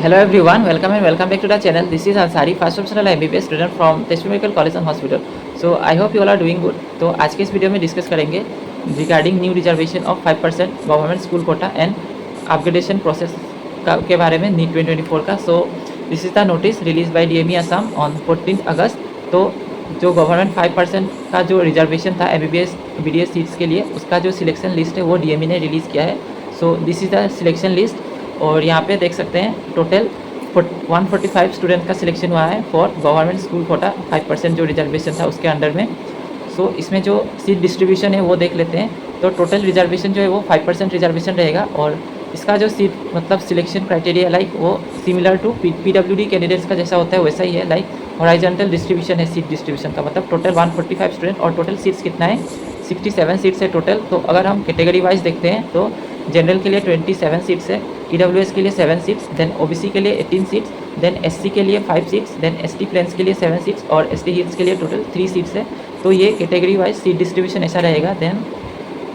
Hello everyone, welcome and welcome back to the channel. This is Ansari, first optional MBBS student from Teshpur Medical College and Hospital. So I hope you all are doing good. तो आज के इस video में discuss करेंगे regarding new reservation of 5% government school quota and upgradation process के बारे में NEET 2024 का. So this is the notice release by DME Assam on 14 August. तो जो गवर्नमेंट 5% का जो रिजर्वेशन था MBBS BDS सीट्स के लिए, उसका जो सिलेक्शन लिस्ट है वो DME ने रिलीज़ किया है. सो this is the selection list. और यहाँ पे देख सकते हैं टोटल 145 स्टूडेंट का सिलेक्शन हुआ है फॉर गवर्नमेंट स्कूल कोटा 5% जो रिजर्वेशन था उसके अंडर में. सो इसमें जो सीट डिस्ट्रीब्यूशन है वो देख लेते हैं. तो टोटल रिजर्वेशन जो है वो 5% रिजर्वेशन रहेगा और इसका जो सीट मतलब सिलेक्शन क्राइटेरिया लाइक वो सिमिलर टू PWD कैंडिडेट्स का जैसा होता है वैसा ही है. लाइक हॉराइजॉन्टल डिस्ट्रीब्यूशन है सीट डिस्ट्रीब्यूशन का. मतलब टोटल 145 स्टूडेंट और टोटल सीट्स कितना है 67 सीट्स है टोटल. तो अगर हम कैटेगरी वाइज देखते हैं तो जनरल के लिए 27 सीट्स है, EWS के लिए 7 सीट्स, देन OBC के लिए 18 सीट्स, देन SC के लिए 5 सीट्स, देन ST प्लेन्स के लिए 7 सीट्स और ST हिल्स के लिए टोटल 3 सीट्स है. तो ये कैटेगरी वाइज सीट डिस्ट्रीब्यूशन ऐसा रहेगा. देन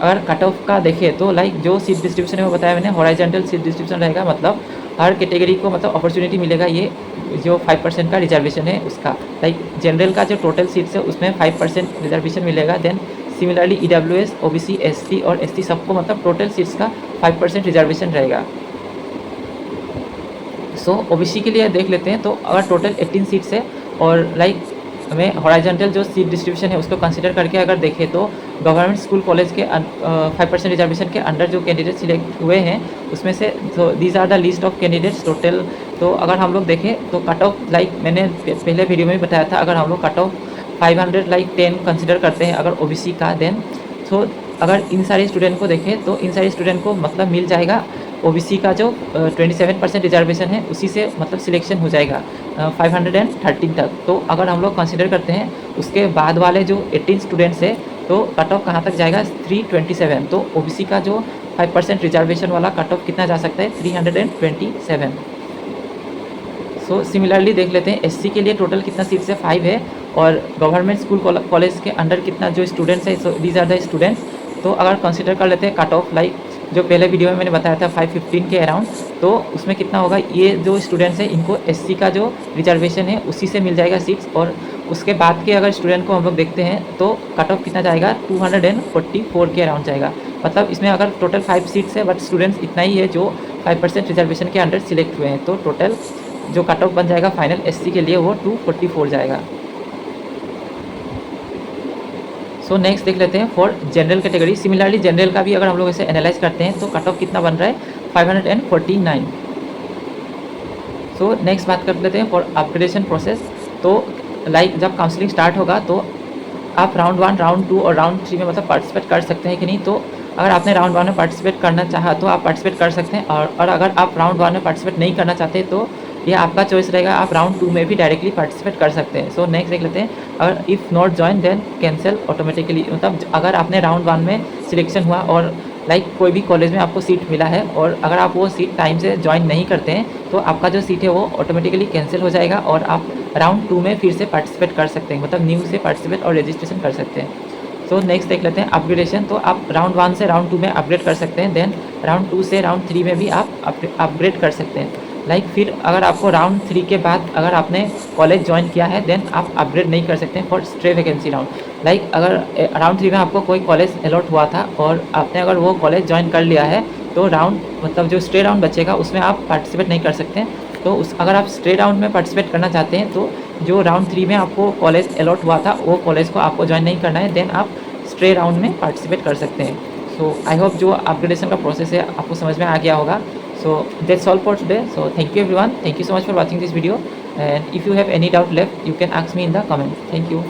अगर कट ऑफ का देखें तो लाइक जो सीट डिस्ट्रीब्यूशन है वो बताया मैंने हॉराइजॉन्टल सीट डिस्ट्रीब्यूशन रहेगा. मतलब हर कैटेगरी को मतलब अपॉर्चुनिटी मिलेगा ये जो 5% का रिजर्वेशन है उसका. लाइक जनरल का जो टोटल सीट्स है उसमें 5% रिजर्वेशन मिलेगा. Then similarly EWS, OBC, ST और ST सबको मतलब टोटल सीट्स का 5% रिजर्वेशन रहेगा. सो OBC के लिए देख लेते हैं. तो अगर टोटल 18 सीट्स है और लाइक हमें हॉराइजॉन्टल जो सीट डिस्ट्रीब्यूशन है उसको कंसिडर करके अगर देखें तो गवर्नमेंट स्कूल कॉलेज के 5% रिजर्वेशन के अंडर जो कैंडिडेट सिलेक्ट हुए हैं उसमें से तो these are the list of candidates total. तो अगर हम लोग देखें तो कट ऑफ लाइक मैंने पहले वीडियो में भी बताया था, अगर हम लोग कट ऑफ 500 लाइक 10 कंसिडर करते हैं अगर OBC का, देन तो अगर इन सारे स्टूडेंट को देखें तो इन सारे स्टूडेंट को मतलब मिल जाएगा OBC का जो 27% रिजर्वेशन है उसी से मतलब सिलेक्शन हो जाएगा 513 तक. तो अगर हम लोग कंसिडर करते हैं उसके बाद वाले जो 18 स्टूडेंट्स है तो कट ऑफ कहाँ तक जाएगा 327. तो OBC का जो 5% रिजर्वेशन वाला कट ऑफ कितना जा सकता है 327. सो सिमिलरली देख लेते हैं SC के लिए टोटल कितना सीट्स है 5 है और गवर्नमेंट स्कूल कॉलेज के अंडर कितना जो स्टूडेंट्स है. So these are the students. तो अगर कंसिडर कर लेते हैं कट ऑफ लाइक जो पहले वीडियो में मैंने बताया था 515 के अराउंड, तो उसमें कितना होगा ये जो स्टूडेंट्स हैं इनको SC का जो रिजर्वेशन है उसी से मिल जाएगा सीट्स. और उसके बाद के अगर स्टूडेंट को हम लोग देखते हैं तो कट ऑफ कितना जाएगा 244 के अराउंड जाएगा. मतलब इसमें अगर टोटल 5 सीट्स है बट स्टूडेंट्स इतना ही है जो 5% रिजर्वेशन के अंडर सिलेक्ट हुए हैं. तो टोटल जो कट ऑफ बन जाएगा फाइनल SC के लिए वो 244 जाएगा. सो नेक्स्ट देख लेते हैं for general category. Similarly general का भी अगर हम लोग इसे एनालाइज करते हैं तो कट ऑफ कितना बन रहा है 549. सो नेक्स्ट बात कर लेते हैं फॉर अपग्रेडेशन प्रोसेस. तो लाइक जब काउंसलिंग स्टार्ट होगा तो आप राउंड 1, राउंड 2 और राउंड 3 में मतलब पार्टिसिपेट कर सकते हैं कि नहीं. तो अगर आपने राउंड 1 में पार्टिसिपेट करना चाहा तो आप पार्टिसिपेट कर सकते हैं और अगर आप राउंड 1 में पार्टिसिपेट नहीं करना चाहते तो ये आपका चॉइस रहेगा, आप राउंड 2 में भी डायरेक्टली पार्टिसिपेट कर सकते हैं. सो नेक्स्ट देख लेते हैं अगर if not join then cancel automatically. मतलब अगर आपने राउंड 1 में सिलेक्शन हुआ और लाइक कोई भी कॉलेज में आपको सीट मिला है और अगर आप वो सीट टाइम से ज्वाइन नहीं करते हैं तो आपका जो सीट है वो ऑटोमेटिकली कैंसिल हो जाएगा और आप राउंड 2 में फिर से पार्टिसिपेट कर सकते हैं. मतलब न्यू से पार्टिसिपेट और रजिस्ट्रेशन कर सकते हैं. सो नेक्स्ट देख लेते हैं अपग्रेडेशन. तो आप राउंड 1 से राउंड 2 में अपग्रेड कर सकते हैं. देन राउंड 2 से राउंड 3 में भी आप अपग्रेड कर सकते हैं. लाइक फिर अगर आपको राउंड 3 के बाद अगर आपने कॉलेज ज्वाइन किया है देन आप अपग्रेड नहीं कर सकते हैं for stray vacancy round. Like अगर राउंड 3 में आपको कोई कॉलेज अलॉट हुआ था और आपने अगर वो कॉलेज ज्वाइन कर लिया है तो राउंड मतलब जो स्ट्रे राउंड बचेगा उसमें आप पार्टिसिपेट नहीं कर सकते हैं. तो अगर आप स्ट्रे राउंड में पार्टिसिपेट करना चाहते हैं तो जो राउंड 3 में आपको कॉलेज अलॉट हुआ था वो कॉलेज को आपको ज्वाइन नहीं करना है, देन आप स्ट्रे राउंड में पार्टिसिपेट कर सकते हैं. सो आई होप जो अपग्रेडेशन का प्रोसेस है आपको समझ में आ गया होगा. So that's all for today. So thank you everyone. Thank you so much for watching this video. And if you have any doubt left, you can ask me in the comment. Thank you.